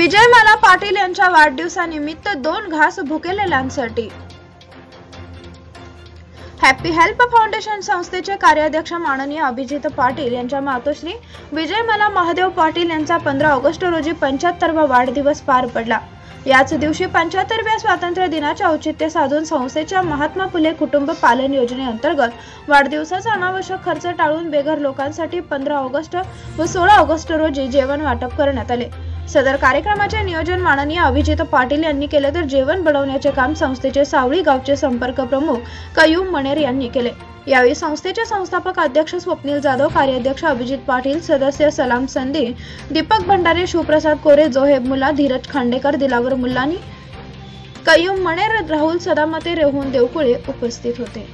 विजयमाला पाटील यांच्या वाढदिवसानिमित्त 2 घास भुकेलेल्यांसाठी हॅपी हेल्प फाउंडेशन संस्थेचे कार्याध्यक्ष माननीय अभिजित पाटील यांच्या मातोश्री विजयमाला महादेव पाटील यांचा 15 ऑगस्ट रोजी 75वा वाढदिवस पार पडला। याच दिवशी 75व्या स्वातंत्र्य दिनाचे औचित्य साधून संस्थेच्या महात्मा फुले कुटुंब पालन योजनेअंतर्गत वाढदिवसाचा अनावश्यक खर्च टाळून बेघर लोकांसाठी 15 ऑगस्ट व 16 ऑगस्ट रोजी जेवण वाटप करण्यात आले। सदर कार्यक्रमाचे नियोजन माननीय अभिजित पाटील यांनी केले, तर जेवण बनवण्याचे काम संस्थेचे सावळी गावचे संपर्क प्रमुख कयूम मणेर यांनी केले। यावेळी संस्थेचे संस्थापक अध्यक्ष स्वप्नील जाधव, कार्याध्यक्ष अभिजित पाटील, सदस्य सलाम संदी, दीपक भंडारे, शिवप्रसाद कोरे, जोहेब मुल्ला, धीरज खांडेकर, दिलावर मुल्लानी, कयूम मणेर, राहुल सदामते, रेहून देवकुळे उपस्थित होते।